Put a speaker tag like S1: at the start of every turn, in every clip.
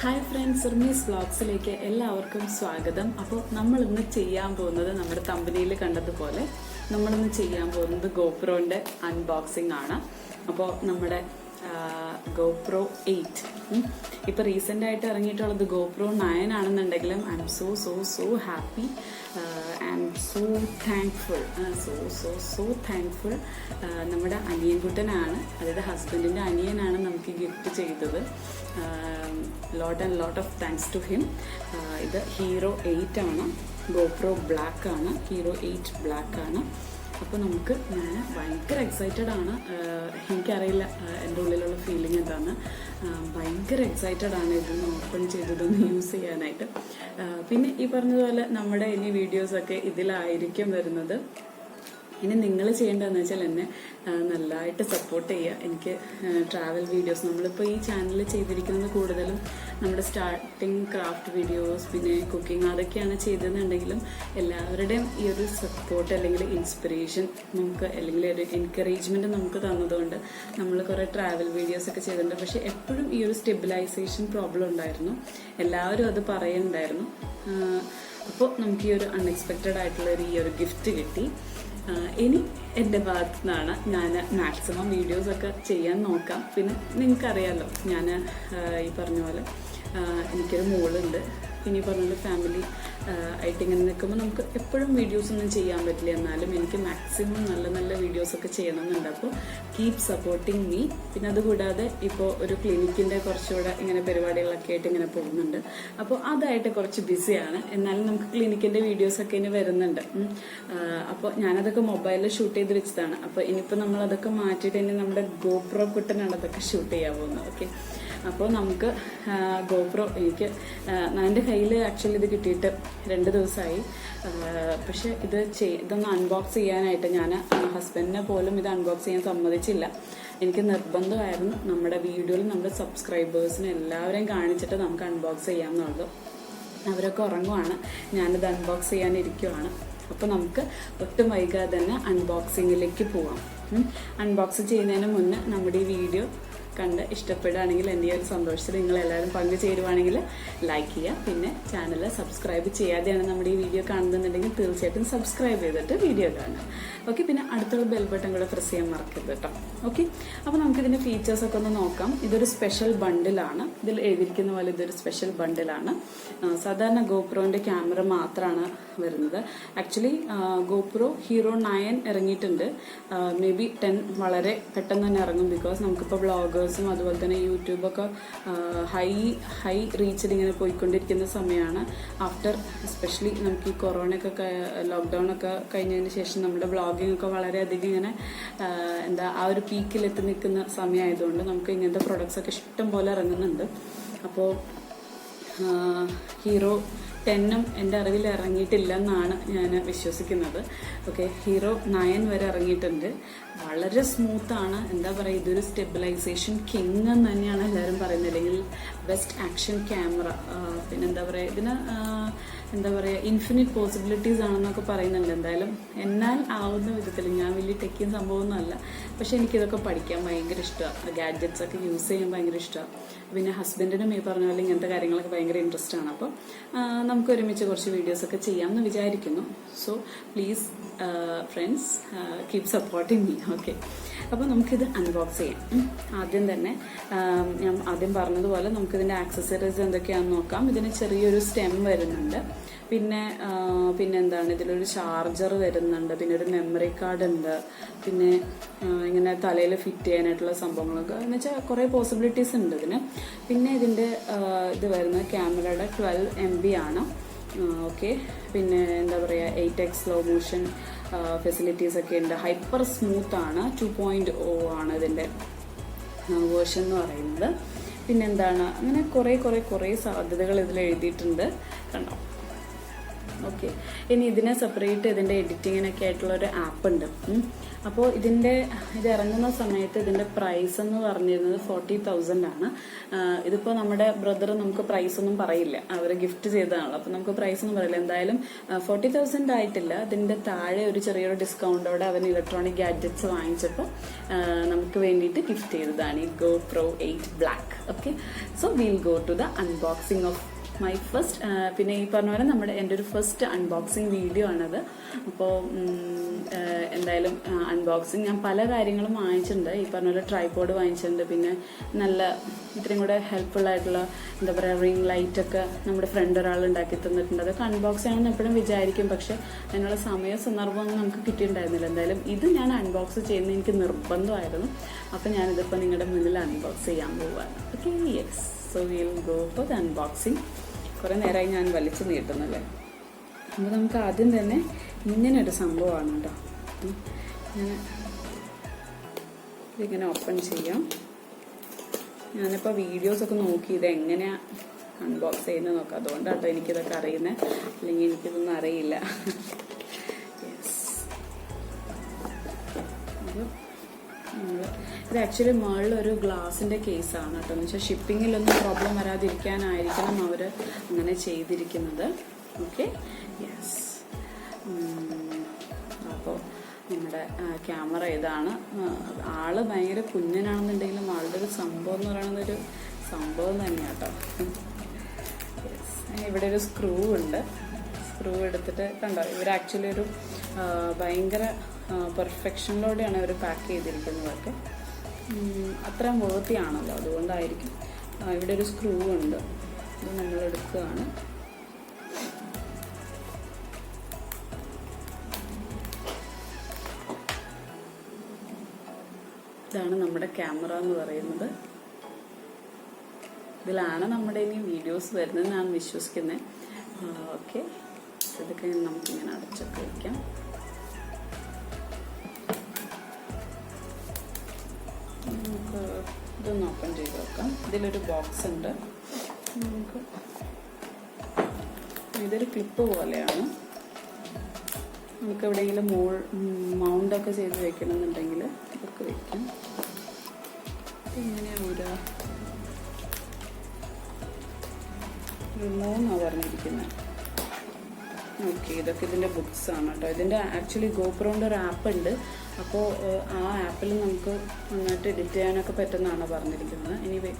S1: Hi friends, ഉർമീസ്വ്ലോഗ്സിലേക്ക് എല്ലാവർക്കും സ്വാഗതം. അപ്പോൾ നമ്മളിന്ന് ചെയ്യാൻ പോകുന്നത് നമ്മുടെ തമ്പനിയിൽ കണ്ടതുപോലെ നമ്മളിന്ന് ചെയ്യാൻ പോകുന്നത് ഗോപ്രോൻ്റെ അൺബോക്സിംഗ് ആണ്. അപ്പോൾ നമ്മുടെ GoPro 8 ഇപ്പോൾ റീസെൻ്റ് ആയിട്ട് ഇറങ്ങിയിട്ടുള്ളത് GoPro 9 ആണെന്നുണ്ടെങ്കിലും I am so happy and so thankful. നമ്മുടെ അനിയൻകുട്ടനാണ്, അതായത് ഹസ്ബൻഡിൻ്റെ അനിയനാണ് നമുക്ക് ഗിഫ്റ്റ് ചെയ്തത്. Lot of thanks to him. ഇത് ഹീറോ 8 ആണ്, GoPro ബ്ലാക്ക് ആണ്, ഹീറോ 8 ബ്ലാക്ക് ആണ്. അപ്പോൾ ഞാൻ ഭയങ്കര എക്സൈറ്റഡ് ആണ്. എനിക്കറിയില്ല എൻ്റെ ഉള്ളിലുള്ള ഫീലിംഗ് എന്താണ്. ഭയങ്കര എക്സൈറ്റഡ് ആണ് ഇതൊന്ന് ഓപ്പൺ ചെയ്തതൊന്ന് യൂസ് ചെയ്യാനായിട്ട്. പിന്നെ ഈ പറഞ്ഞതുപോലെ നമ്മുടെ ഇനി വീഡിയോസൊക്കെ ഇതിലായിരിക്കും വരുന്നത്. ഇനി നിങ്ങൾ ചെയ്യേണ്ടതെന്ന് വെച്ചാൽ എന്നെ നല്ലതായിട്ട് സപ്പോർട്ട് ചെയ്യുക. എനിക്ക് ട്രാവൽ വീഡിയോസ്, നമ്മളിപ്പോൾ ഈ ചാനലിൽ ചെയ്തിരിക്കുന്നത് കൂടുതലും നമ്മുടെ സ്റ്റാർട്ടിങ് ക്രാഫ്റ്റ് വീഡിയോസ്, പിന്നെ കുക്കിംഗ്, അതൊക്കെയാണ് ചെയ്തതെന്നുണ്ടെങ്കിലും എല്ലാവരുടെയും ഈ ഒരു സപ്പോർട്ട് അല്ലെങ്കിൽ ഇൻസ്പിറേഷൻ നമുക്ക്, അല്ലെങ്കിൽ ഒരു എൻകറേജ്മെൻറ്റ് നമുക്ക് തന്നതുകൊണ്ട് നമ്മൾ കുറേ ട്രാവൽ വീഡിയോസൊക്കെ ചെയ്തിട്ടുണ്ട്. പക്ഷേ എപ്പോഴും ഈ ഒരു സ്റ്റെബിലൈസേഷൻ പ്രോബ്ലം ഉണ്ടായിരുന്നു, എല്ലാവരും അത് പറയുന്നുണ്ടായിരുന്നു. അപ്പോൾ നമുക്ക് ഈ ഒരു അൺഎക്സ്പെക്റ്റഡ് ആയിട്ടുള്ള ഈ ഒരു ഗിഫ്റ്റ് കിട്ടി. ഇനി എൻ്റെ ഭാഗത്തു നിന്നാണ് ഞാൻ മാക്സിമം വീഡിയോസൊക്കെ ചെയ്യാൻ നോക്കാം. പിന്നെ നിങ്ങൾക്കറിയാമല്ലോ, ഞാൻ ഈ പറഞ്ഞ പോലെ എനിക്കൊരു മോളുണ്ട്. പിന്നെ ഈ പറഞ്ഞ പോലെ ഫാമിലി ആയിട്ട് ഇങ്ങനെ നിൽക്കുമ്പോൾ നമുക്ക് എപ്പോഴും വീഡിയോസൊന്നും ചെയ്യാൻ പറ്റില്ല. എന്നാലും എനിക്ക് മാക്സിമം നല്ല വീഡിയോസൊക്കെ ചെയ്യണമെന്നുണ്ട്. അപ്പോൾ കീപ് സപ്പോർട്ടിങ് മീ. പിന്നെ അതുകൂടാതെ ഇപ്പോൾ ഒരു ക്ലിനിക്കിൻ്റെ കുറച്ചുകൂടെ ഇങ്ങനെ പരിപാടികളൊക്കെ ആയിട്ട് ഇങ്ങനെ പോകുന്നുണ്ട്. അപ്പോൾ അതായിട്ട് കുറച്ച് ബിസിയാണ്. എന്നാലും നമുക്ക് ക്ലിനിക്കിൻ്റെ വീഡിയോസൊക്കെ ഇനി വരുന്നുണ്ട്. അപ്പോൾ ഞാനതൊക്കെ മൊബൈലിൽ ഷൂട്ട് ചെയ്ത് വെച്ചതാണ്. അപ്പോൾ ഇനിയിപ്പോൾ നമ്മളതൊക്കെ മാറ്റിയിട്ട് ഇനി നമ്മുടെ GoPro കുട്ടനാണ് അതൊക്കെ ഷൂട്ട് ചെയ്യാൻ പോകുന്നത്. ഓക്കെ, അപ്പോൾ നമുക്ക് GoPro എൻ്റെ കയ്യിൽ ആക്ച്വലി ഇത് കിട്ടിയിട്ട് 2 ദിവസമായി. പക്ഷെ ഇതൊന്ന് അൺബോക്സ് ചെയ്യാനായിട്ട് ഞാൻ ഹസ്ബൻഡിനെ പോലും ഇത് അൺബോക്സ് ചെയ്യാൻ സമ്മതിച്ചില്ല. എനിക്ക് നിർബന്ധമായിരുന്നു നമ്മുടെ വീഡിയോയിൽ നമ്മുടെ സബ്സ്ക്രൈബേഴ്സിനെ എല്ലാവരെയും കാണിച്ചിട്ട് നമുക്ക് അൺബോക്സ് ചെയ്യാമെന്നുള്ളത്. അവരൊക്കെ ഉറങ്ങുവാണ്, ഞാനിത് അൺബോക്സ് ചെയ്യാനിരിക്കുവാണ്. അപ്പോൾ നമുക്ക് ഒട്ടും വൈകാതെ തന്നെ അൺബോക്സിങ്ങിലേക്ക് പോവാം. അൺബോക്സ് ചെയ്യുന്നതിന് മുന്നേ നമ്മുടെ ഈ വീഡിയോ കണ്ട് ഇഷ്ടപ്പെടുകയാണെങ്കിൽ എൻ്റെ ഒരു സന്തോഷത്തിൽ നിങ്ങളെല്ലാവരും പങ്കുചേരുവാണെങ്കിൽ ലൈക്ക് ചെയ്യുക. പിന്നെ ചാനൽ സബ്സ്ക്രൈബ് ചെയ്യാതെയാണ് നമ്മുടെ ഈ വീഡിയോ കാണുന്നുണ്ടെങ്കിൽ തീർച്ചയായിട്ടും സബ്സ്ക്രൈബ് ചെയ്തിട്ട് വീഡിയോ കാണുക. ഓക്കെ, പിന്നെ അടുത്തുള്ള ബെൽ ബട്ടൺ കൂടെ പ്രസ് ചെയ്യാൻ മറക്കരുത് കേട്ടോ. ഓക്കെ, അപ്പോൾ നമുക്കിതിൻ്റെ ഫീച്ചേഴ്സൊക്കെ ഒന്ന് നോക്കാം. ഇതൊരു സ്പെഷ്യൽ ബണ്ടിലാണ്. ഇതിൽ എഴുതിയിരിക്കുന്ന പോലെ ഇതൊരു സ്പെഷ്യൽ ബണ്ടിലാണ്. സാധാരണ GoProൻ്റെ ക്യാമറ മാത്രമാണ് വരുന്നത്. ആക്ച്വലി GoPro ഹീറോ 9 ഇറങ്ങിയിട്ടുണ്ട്. മേ ബി 10 വളരെ പെട്ടെന്ന് തന്നെ ഇറങ്ങും. ബിക്കോസ് നമുക്കിപ്പോൾ വ്ളോഗേഴ്സും അതുപോലെ തന്നെ യൂട്യൂബൊക്കെ ഹൈ റീച്ചിൽ ഇങ്ങനെ പോയിക്കൊണ്ടിരിക്കുന്ന സമയമാണ്. ആഫ്റ്റർ എസ്പെഷ്യലി നമുക്ക് ഈ കൊറോണയൊക്കെ ലോക്ക്ഡൗൺ ഒക്കെ കഴിഞ്ഞതിന് ശേഷം നമ്മുടെ വ്ളോഗിംഗ് ഒക്കെ വളരെയധികം ഇങ്ങനെ ആ ഒരു പീക്കിലെത്തി നിൽക്കുന്ന സമയമായതുകൊണ്ട് നമുക്ക് ഇങ്ങനത്തെ പ്രൊഡക്ട്സ് ഒക്കെ ഇഷ്ടം പോലെ ഇറങ്ങുന്നുണ്ട്. അപ്പോൾ ഹീറോ 10 എൻ്റെ അറിവിൽ ഇറങ്ങിയിട്ടില്ലെന്നാണ് ഞാൻ വിശ്വസിക്കുന്നത്. ഓക്കെ, ഹീറോ 9 വരെ ഇറങ്ങിയിട്ടുണ്ട്. വളരെ സ്മൂത്താണ്. ഇതൊരു സ്റ്റെബിലൈസേഷൻ കിങ് എന്ന് തന്നെയാണ് എല്ലാവരും പറയുന്നത്, അല്ലെങ്കിൽ ബെസ്റ്റ് ആക്ഷൻ ക്യാമറ. പിന്നെ ഇതിന് ഇൻഫിനിറ്റ് പോസിബിലിറ്റീസ് ആണെന്നൊക്കെ പറയുന്നുണ്ട്. എന്തായാലും എന്നാൽ ആവുന്ന വിധത്തിൽ, ഞാൻ വലിയ ടെക്കിയും സംഭവമൊന്നുമല്ല, പക്ഷെ എനിക്കിതൊക്കെ പഠിക്കാൻ ഭയങ്കര ഇഷ്ടമാണ്. ഗാഡ്ജറ്റ്സ് ഒക്കെ യൂസ് ചെയ്യാൻ ഭയങ്കര ഇഷ്ടമാണ്. പിന്നെ ഹസ്ബൻഡിനും ഈ പറഞ്ഞ പോലെ ഇങ്ങനത്തെ കാര്യങ്ങളൊക്കെ ഭയങ്കര ഇൻട്രസ്റ്റ് ആണ്. അപ്പോൾ നമുക്ക് ഒരുമിച്ച് കുറച്ച് വീഡിയോസൊക്കെ ചെയ്യാമെന്ന് വിചാരിക്കുന്നു. So please friends, keep supporting me. Okay, അപ്പോൾ നമുക്കിത് അൺബോക്സ് ചെയ്യാം. ആദ്യം തന്നെ ഞാൻ ആദ്യം പറഞ്ഞതുപോലെ നമുക്കിതിൻ്റെ ആക്സസറീസ് എന്തൊക്കെയാണെന്ന് നോക്കാം. ഇതിന് ചെറിയൊരു സ്റ്റെം വരുന്നുണ്ട്. പിന്നെ ഇതിലൊരു ചാർജർ വരുന്നുണ്ട്. പിന്നെ ഒരു മെമ്മറി കാർഡ് ഉണ്ട്. പിന്നെ ഇങ്ങനെ തലയിൽ ഫിറ്റ് ചെയ്യാനായിട്ടുള്ള സംഭവങ്ങളൊക്കെ എന്ന് വെച്ചാൽ കുറേ പോസിബിലിറ്റീസ് ഉണ്ട് ഇതിന്. പിന്നെ ഇതിൻ്റെ ഇത് വരുന്നത് ക്യാമറയുടെ 12 MB ആണ്. ഓക്കെ, പിന്നെ 8x സ്ലോ മോഷൻ ഫെസിലിറ്റീസ് ഒക്കെ ഉണ്ട്. ഹൈപ്പർ സ്മൂത്ത് ആണ്. 2.0 ആണ് ഇതിൻ്റെ വേർഷൻ എന്ന് പറയുന്നത്. പിന്നെ അങ്ങനെ കുറേ സാധ്യതകൾ ഇതിൽ എഴുതിയിട്ടുണ്ട്. കണ്ടോ, ഓക്കെ. ഇനി ഇതിനെ സെപ്പറേറ്റ് ഇതിൻ്റെ എഡിറ്റിങ്ങിനൊക്കെ ആയിട്ടുള്ളൊരു ആപ്പ് ഉണ്ട്. അപ്പോൾ ഇത് ഇറങ്ങുന്ന സമയത്ത് ഇതിൻ്റെ പ്രൈസ് എന്ന് പറഞ്ഞിരുന്നത് 40,000 ആണ്. ഇതിപ്പോൾ നമ്മുടെ ബ്രദർ നമുക്ക് പ്രൈസ് ഒന്നും പറയില്ല, അവർ ഗിഫ്റ്റ് ചെയ്തതാണല്ലോ, അപ്പോൾ നമുക്ക് പ്രൈസ് ഒന്നും പറയില്ല. എന്തായാലും 40,000 ആയിട്ടില്ല. ഇതിൻ്റെ താഴെ ഒരു ചെറിയൊരു ഡിസ്കൗണ്ടോടെ അവൻ ഇലക്ട്രോണിക് ഗാഡ്ജറ്റ്സ് വാങ്ങിച്ചപ്പോൾ നമുക്ക് വേണ്ടിയിട്ട് ഗിഫ്റ്റ് ചെയ്തതാണ് ഈ GoPro 8 Black. Okay, so we'll go to the unboxing of my first. പിന്നെ ഈ പറഞ്ഞ പോലെ എൻ്റെ ഒരു ഫസ്റ്റ് അൺബോക്സിങ് വീഡിയോ ആണത്. അപ്പോൾ എന്തായാലും അൺബോക്സിങ് ഞാൻ പല കാര്യങ്ങളും വാങ്ങിച്ചിട്ടുണ്ട്. ഈ പറഞ്ഞ പോലെ ട്രൈപോഡ് വാങ്ങിച്ചിട്ടുണ്ട്, പിന്നെ നല്ല ഇത്രയും കൂടെ ഹെൽപ്ഫുൾ ആയിട്ടുള്ള എന്താ പറയുക റിംഗ് ലൈറ്റൊക്കെ നമ്മുടെ ഫ്രണ്ട് ഒരാൾ ഉണ്ടാക്കി തന്നിട്ടുണ്ട്. അതൊക്കെ അൺബോക്സ് ചെയ്യണമെന്ന് എപ്പോഴും വിചാരിക്കും, പക്ഷെ അതിനുള്ള സമയ സന്ദർഭമൊന്നും നമുക്ക് കിട്ടിയിട്ടുണ്ടായിരുന്നില്ല. എന്തായാലും ഇത് ഞാൻ അൺബോക്സ് ചെയ്യുന്നത് എനിക്ക് നിർബന്ധമായിരുന്നു. അപ്പോൾ ഞാനിതിപ്പോൾ നിങ്ങളുടെ മുന്നിൽ അൺബോക്സ് ചെയ്യാൻ പോവുകയാണ്. Okay, yes, so will go for the unboxing. കുറേ നേരമായി ഞാൻ വലിച്ചു നീട്ടുന്നല്ലേ. അപ്പോൾ നമുക്ക് ആദ്യം തന്നെ ഇങ്ങനെയൊരു സംഭവമാണ് കേട്ടോ. ഇതിങ്ങനെ ഓപ്പൺ ചെയ്യാം. ഞാനിപ്പോൾ വീഡിയോസൊക്കെ നോക്കി ഇത് എങ്ങനെയാണ് അൺബോക്സ് ചെയ്യുന്നത് നോക്കാം. അതുകൊണ്ടാട്ടോ എനിക്കിതൊക്കെ അറിയുന്നത്, അല്ലെങ്കിൽ എനിക്കിതൊന്നും അറിയില്ല. യെസ്, ഇത് ആക്ച്വലി മുകളിലൊരു ഗ്ലാസിൻ്റെ കേസാണ് കേട്ടോ. എന്ന് വെച്ചാൽ ഷിപ്പിങ്ങിലൊന്നും പ്രോബ്ലം വരാതിരിക്കാനായിരിക്കണം അവർ അങ്ങനെ ചെയ്തിരിക്കുന്നത്. Okay, yes. അപ്പോൾ നമ്മുടെ ക്യാമറ ഇതാണ്. ആള് ഭയങ്കര കുഞ്ഞനാണെന്നുണ്ടെങ്കിലും ആളുടെ ഒരു സംഭവം എന്ന് പറയുന്നത് ഒരു സംഭവം തന്നെയാണ് കേട്ടോ. യെസ്, ഇവിടെ ഒരു സ്ക്രൂ ഉണ്ട്. സ്ക്രൂ എടുത്തിട്ട് കണ്ടോ, ഇവർ ആക്ച്വലി ഒരു ഭയങ്കര പെർഫെക്ഷനിലൂടെയാണ് അവർ പാക്ക് ചെയ്തിരിക്കുന്നതൊക്കെ. അത്രയും വൃത്തിയാണല്ലോ, അതുകൊണ്ടായിരിക്കും. ഇവിടെ ഒരു സ്ക്രൂ ഉണ്ട്, ഇത് നമ്മൾ എടുക്കുകയാണ്. ഇതാണ് നമ്മുടെ ക്യാമറ എന്ന് പറയുന്നത്. ഇതിലാണ് നമ്മുടെ ഇനി വീഡിയോസ് വരുന്നത് ഞാൻ വിശ്വസിക്കുന്നത്. ഓക്കെ, ഇതൊക്കെ നമുക്കിങ്ങനെ അടച്ചൊക്കെ വയ്ക്കാം. നമുക്ക് ഇതൊന്ന് ഓപ്പൺ ചെയ്ത് നോക്കാം. ഇതിലൊരു ബോക്സ് ഉണ്ട്. നമുക്ക് ഇതൊരു ക്ലിപ്പ് പോലെയാണ്. നമുക്ക് എവിടെയെങ്കിലും മൗണ്ടൊക്കെ ചെയ്ത് വെക്കണമെന്നുണ്ടെങ്കിൽ ഇതൊക്കെ വെക്കാം. ഇങ്ങനെ ഒരു 3 പറഞ്ഞിരിക്കുന്നത്. ഓക്കെ, ഇതൊക്കെ ഇതിൻ്റെ ബുക്സ് ആണ് കേട്ടോ. ഇതിൻ്റെ ആക്ച്വലി GoProൻ്റെ ഒരു ആപ്പ് ഉണ്ട്. അപ്പോൾ ആ ആപ്പിൽ നമുക്ക് നന്നായിട്ട് എഡിറ്റ് ചെയ്യാനൊക്കെ പറ്റുന്നതാണ് പറഞ്ഞിരിക്കുന്നത്. എനിവേ,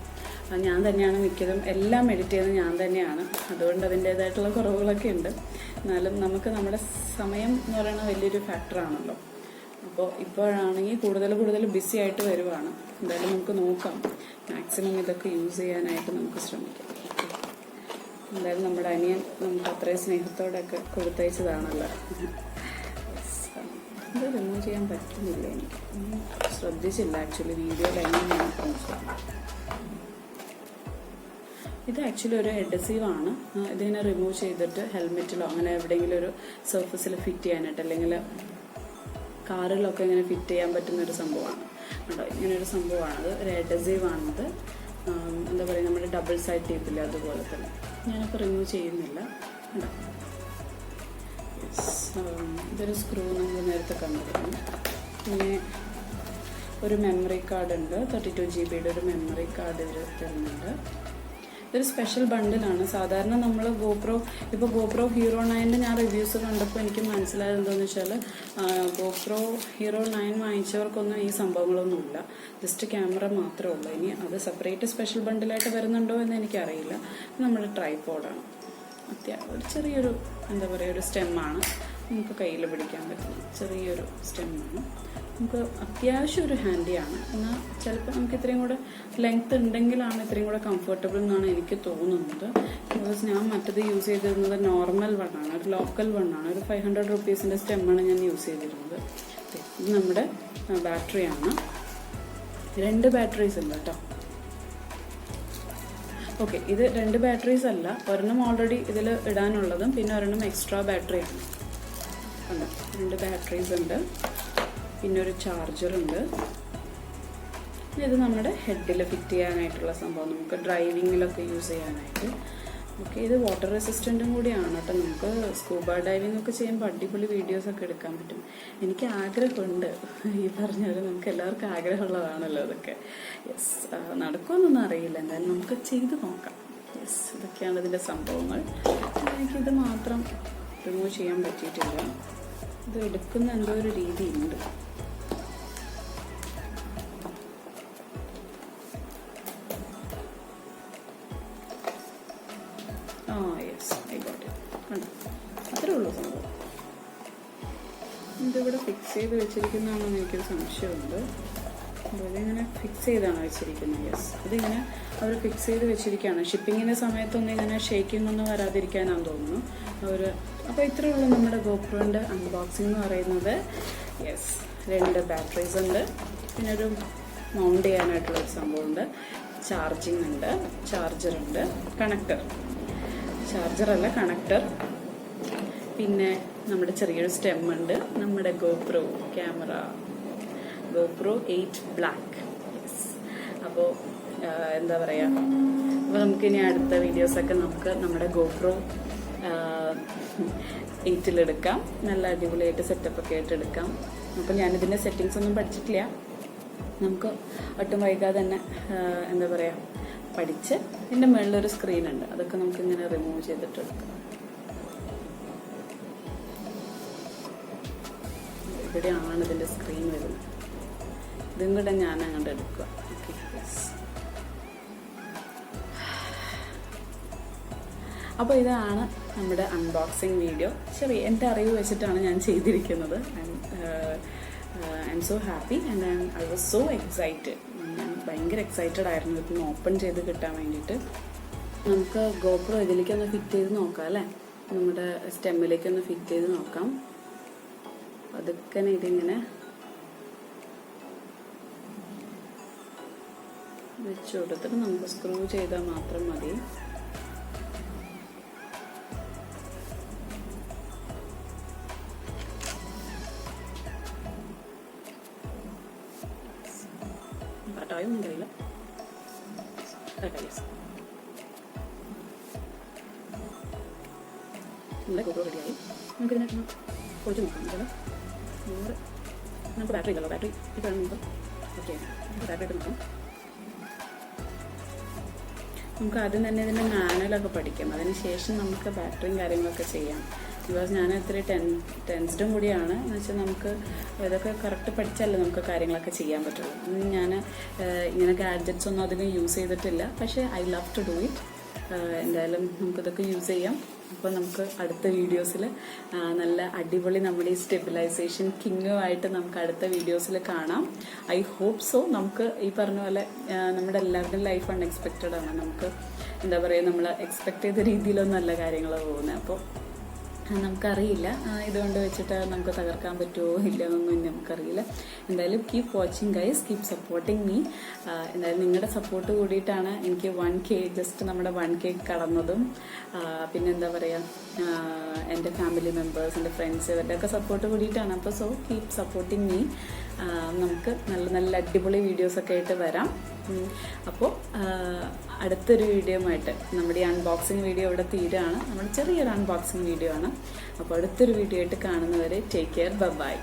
S1: ഞാൻ തന്നെയാണ് മിക്കതും എല്ലാം എഡിറ്റ് ചെയ്യുന്നത് ഞാൻ തന്നെയാണ്. അതുകൊണ്ട് അതിൻ്റേതായിട്ടുള്ള കുറവുകളൊക്കെ ഉണ്ട്. എന്നാലും നമുക്ക് നമ്മുടെ സമയം എന്ന് പറയുന്നത് വലിയൊരു ഫാക്ടറാണല്ലോ. അപ്പോൾ ഇപ്പോഴാണെങ്കിൽ കൂടുതൽ ബിസി ആയിട്ട് വരുവാണ്. എന്തായാലും നമുക്ക് നോക്കാം, മാക്സിമം ഇതൊക്കെ യൂസ് ചെയ്യാനായിട്ട് നമുക്ക് ശ്രമിക്കാം. എന്തായാലും നമ്മുടെ അനിയൻ നമുക്ക് അത്രയും സ്നേഹത്തോടെയൊക്കെ കൊടുത്തയച്ചതാണല്ലോ. ഇത് റിമൂവ് ചെയ്യാൻ പറ്റുന്നില്ല, എനിക്ക് ശ്രദ്ധിച്ചില്ല ആക്ച്വലി വീഡിയോയിൽ എങ്ങനെയാണ് കാണിച്ചത്. ഇത് ആക്ച്വലി ഒരു അഡ്ഹസീവാണ്. ഇതിനെ റിമൂവ് ചെയ്തിട്ട് ഹെൽമെറ്റിലോ അങ്ങനെ എവിടെയെങ്കിലും ഒരു സർഫസിൽ ഫിറ്റ് ചെയ്യാനായിട്ട്, അല്ലെങ്കിൽ കാറിലൊക്കെ ഇങ്ങനെ ഫിറ്റ് ചെയ്യാൻ പറ്റുന്നൊരു സംഭവമാണ് കേട്ടോ. ഇങ്ങനൊരു സംഭവമാണത്, ഒരു അഡ്ഹസീവാണത്. എന്താ പറയുക, നമ്മുടെ ഡബിൾ സൈഡ് ടേപ്പില്ല അതുപോലെ തന്നെ. ഞാനിപ്പോൾ റിമൂവ് ചെയ്യുന്നില്ല കേട്ടോ. ഇതൊരു സ്ക്രൂ നമ്മൾ നേരത്തെ കണ്ടിരുന്നു. പിന്നെ ഒരു മെമ്മറി കാർഡ് ഉണ്ട്, 32 GB ഒരു മെമ്മറി കാർഡ് ഇവർ തരുന്നുണ്ട്. ഇതൊരു സ്പെഷ്യൽ ബണ്ടിലാണ്. സാധാരണ നമ്മൾ GoPro Hero 9 ഞാൻ റിവ്യൂസ് കണ്ടപ്പോൾ എനിക്ക് മനസ്സിലായത് എന്താണെന്ന് വെച്ചാൽ GoPro Hero 9 വാങ്ങിച്ചവർക്കൊന്നും ഈ സംഭവങ്ങളൊന്നുമില്ല, ജസ്റ്റ് ക്യാമറ മാത്രമേ ഉള്ളൂ. ഇനി അത് സെപ്പറേറ്റ് സ്പെഷ്യൽ ബണ്ടിലായിട്ട് വരുന്നുണ്ടോ എന്ന് എനിക്കറിയില്ല. നമ്മുടെ ട്രൈപോഡാണ്. ഒരു ചെറിയൊരു എന്താ പറയുക, ഒരു സ്റ്റെമ്മാണ്, നമുക്ക് കയ്യിൽ പിടിക്കാൻ പറ്റുന്ന ചെറിയൊരു സ്റ്റെമ്മാണ്. നമുക്ക് അത്യാവശ്യം ഒരു ഹാൻഡിയാണ്. എന്നാൽ ചിലപ്പോൾ നമുക്ക് ഇത്രയും കൂടെ ലെങ്ത് ഉണ്ടെങ്കിലാണ് ഇത്രയും കൂടെ കംഫർട്ടബിൾ എന്നാണ് എനിക്ക് തോന്നുന്നത്. ബിക്കോസ് ഞാൻ മറ്റത് യൂസ് ചെയ്തിരുന്നത് നോർമൽ വണ്ണാണ്, ഒരു ലോക്കൽ വണ്ണാണ്. ഒരു 500 rupees സ്റ്റെമ്മാണ് ഞാൻ യൂസ് ചെയ്തിരുന്നത്. ഇത് നമ്മുടെ ബാറ്ററിയാണ്. 2 ബാറ്ററീസ് ഉണ്ട് കേട്ടോ. ഓക്കെ, ഇത് 2 ബാറ്ററീസ് അല്ല, ഒരെണ്ണം ഓൾറെഡി ഇതിൽ ഇടാനുള്ളതും പിന്നെ ഒരെണ്ണം എക്സ്ട്രാ ബാറ്ററിയാണ്. കണ്ടോ, 2 ബാറ്ററീസ് ഉണ്ട്. പിന്നെ ഒരു ചാർജറുണ്ട്. ഇത് നമ്മുടെ ഹെഡിൽ ഫിറ്റ് ചെയ്യാനായിട്ടുള്ള സംഭവം, നമുക്ക് ഡ്രൈവിങ്ങിലൊക്കെ യൂസ് ചെയ്യാനായിട്ട്. ഓക്കെ, ഇത് വാട്ടർ റെസിസ്റ്റൻറ്റും കൂടിയാണ് കേട്ടോ. നമുക്ക് സ്കൂബ ഡൈവിംഗ് ഒക്കെ ചെയ്യുമ്പോൾ അടിപൊളി വീഡിയോസൊക്കെ എടുക്കാൻ പറ്റും. എനിക്ക് ആഗ്രഹമുണ്ട്, ഈ പറഞ്ഞാൽ നമുക്ക് എല്ലാവർക്കും ആഗ്രഹമുള്ളതാണല്ലോ അതൊക്കെ. യെസ്, നടക്കുമെന്നൊന്നും അറിയില്ല, എന്തായാലും നമുക്ക് ചെയ്ത് നോക്കാം. യെസ്, ഇതൊക്കെയാണ് ഇതിൻ്റെ സംഭവങ്ങൾ. എനിക്കിത് മാത്രം റിമൂവ് ചെയ്യാൻ പറ്റിയിട്ടില്ല. ഇത് എടുക്കുന്ന എന്തോ ഒരു രീതിയുണ്ട്. Yes, I got it. കണ്ടോ, അത്രേ ഉള്ളൂ സംഭവം. ഇതിവിടെ ഫിക്സ് ചെയ്ത് വെച്ചിരിക്കുന്നതാണെന്ന് എനിക്കൊരു സംശയമുണ്ട്. ഇതിങ്ങനെ ഫിക്സ് ചെയ്താണ് വെച്ചിരിക്കുന്നത്. യെസ്, ഇതിങ്ങനെ അവർ ഫിക്സ് ചെയ്ത് വെച്ചിരിക്കുകയാണ്. ഷിപ്പിങ്ങിൻ്റെ സമയത്തൊന്നും ഇങ്ങനെ ഷേക്കിംഗ് ഒന്നും വരാതിരിക്കാനാണെന്ന് തോന്നുന്നു അവർ. അപ്പോൾ ഇത്രയേ ഉള്ളൂ നമ്മുടെ ഗോപ്രോൻ്റെ അൺബോക്സിംഗ് എന്ന് പറയുന്നത്. യെസ്, 2 ബാറ്ററീസ് ഉണ്ട്, പിന്നെ ഒരു മൗണ്ട് ചെയ്യാനായിട്ടുള്ളൊരു സംഭവമുണ്ട്, ചാർജിങ് ഉണ്ട്, ചാർജറുണ്ട്, കണക്ടർ, ചാർജറല്ല കണക്ടർ, പിന്നെ നമ്മുടെ ചെറിയൊരു സ്റ്റെം ഉണ്ട്, നമ്മുടെ GoPro camera, GoPro 8 black. Yes, അപ്പോൾ എന്താ പറയുക, അപ്പോൾ നമുക്കിനി അടുത്ത വീഡിയോസൊക്കെ നമുക്ക് നമ്മുടെ GoPro 8-ലെടുക്കാം. നല്ല അടിപൊളിയായിട്ട് സെറ്റപ്പൊക്കെ ആയിട്ട് എടുക്കാം. അപ്പോൾ ഞാനിതിൻ്റെ സെറ്റിങ്സ് ഒന്നും പഠിച്ചിട്ടില്ല. നമുക്ക് ഒട്ടും വൈകാതെ തന്നെ എന്താ പറയുക പഠിച്ച്, ഇതിൻ്റെ മുകളിലൊരു സ്ക്രീനുണ്ട്, അതൊക്കെ നമുക്കിങ്ങനെ റിമൂവ് ചെയ്തിട്ടെടുക്കാം. ഇവിടെയാണ് ഇതിൻ്റെ സ്ക്രീൻ വരുന്നത്. ഇതും കൂടെ ഞാൻ അങ്ങോട്ട് എടുക്കുക. Okay, yes. അപ്പോൾ ഇതാണ് നമ്മുടെ അൺബോക്സിങ് വീഡിയോ. ശരി, എൻ്റെ അറിവ് വെച്ചിട്ടാണ് ഞാൻ ചെയ്തിരിക്കുന്നത്. I am so happy and I was so excited. ഞാൻ ഭയങ്കര എക്സൈറ്റഡ് ആയിരുന്നു ഇതൊന്ന് ഓപ്പൺ ചെയ്ത് കിട്ടാൻ വേണ്ടിയിട്ട്. നമുക്ക് GoPro ഇതിലേക്കൊന്ന് ഫിറ്റ് ചെയ്ത് നോക്കാം അല്ലേ, നമ്മുടെ സ്റ്റെമ്മിലേക്കൊന്ന് ഫിറ്റ് ചെയ്ത് നോക്കാം. അതൊക്കെ ഇതിങ്ങനെ വെച്ച് കൊടുത്തിട്ട് നമുക്ക് സ്ക്രൂ ചെയ്താൽ മാത്രം മതി. പാട്ടായൊന്നും കഴിയില്ല. നമ്മുടെ GoPro റെഡിയായി. നമുക്കിതിനെ പോയിട്ട് നോക്കാം. നമുക്ക് ബാറ്ററി ഇല്ലല്ലോ, ബാറ്ററി ഇപ്പോഴാണ് നമുക്ക്. ഓക്കെ, ബാറ്ററി ആയിട്ട് നോക്കാം. നമുക്ക് ആദ്യം തന്നെ ഇതിൻ്റെ മാനുവലൊക്കെ പഠിക്കാം, അതിനുശേഷം നമുക്ക് ബാറ്ററിയും കാര്യങ്ങളൊക്കെ ചെയ്യാം. ബിക്കോസ് ഞാൻ ഇത്തിരി ടെൻസ്ഡും കൂടിയാണ്. എന്ന് വെച്ചാൽ നമുക്ക് ഇതൊക്കെ കറക്റ്റ് പഠിച്ചാലേ നമുക്ക് കാര്യങ്ങളൊക്കെ ചെയ്യാൻ പറ്റുള്ളൂ. ഞാൻ ഇങ്ങനെ ഗാഡ്ജറ്റ്സ് ഒന്നും അധികം യൂസ് ചെയ്തിട്ടില്ല, പക്ഷേ I love to do it. എന്തായാലും നമുക്കിതൊക്കെ യൂസ് ചെയ്യാം. അപ്പോൾ നമുക്ക് അടുത്ത വീഡിയോസിൽ നല്ല അടിപൊളി നമ്മുടെ ഈ സ്റ്റെബിലൈസേഷൻ കിങ്ങുമായിട്ട് നമുക്ക് അടുത്ത വീഡിയോസിൽ കാണാം. I hope so. നമുക്ക് ഈ പറഞ്ഞ പോലെ നമ്മുടെ എല്ലാവരുടെയും ലൈഫ് അൺഎക്സ്പെക്റ്റഡ് ആണ്. നമുക്ക് എന്താ പറയുക, നമ്മൾ എക്സ്പെക്ട് ചെയ്ത രീതിയിലൊന്നല്ല കാര്യങ്ങൾ പോകുന്നത്. അപ്പോൾ നമുക്കറിയില്ല ഇതുകൊണ്ട് വെച്ചിട്ട് നമുക്ക് തകർക്കാൻ പറ്റുമോ ഇല്ലയെന്നൊന്നും നമുക്കറിയില്ല. എന്തായാലും keep watching guys, keep supporting me. എന്തായാലും നിങ്ങളുടെ സപ്പോർട്ട് കൂടിയിട്ടാണ് എനിക്ക് 1K, ജസ്റ്റ് നമ്മുടെ 1K കടന്നതും. പിന്നെ എന്താ പറയുക, എൻ്റെ ഫാമിലി മെമ്പേഴ്സ്, എൻ്റെ ഫ്രണ്ട്സ്, ഇവരുടെയൊക്കെ സപ്പോർട്ട് കൂടിയിട്ടാണ്. അപ്പോൾ സോ കീപ് സപ്പോർട്ടിങ് മീ. നമുക്ക് നല്ല നല്ല അടിപൊളി വീഡിയോസൊക്കെ ആയിട്ട് വരാം. അപ്പോൾ അടുത്തൊരു വീഡിയോ ആയിട്ട്, നമ്മുടെ ഈ അൺബോക്സിങ് വീഡിയോ ഇവിടെ തീരാണ്. നമ്മുടെ ചെറിയൊരു അൺബോക്സിങ് വീഡിയോ ആണ്. അപ്പോൾ അടുത്തൊരു വീഡിയോ ആയിട്ട് കാണുന്നവരെ ടേക്ക് കെയർ, ബൈ.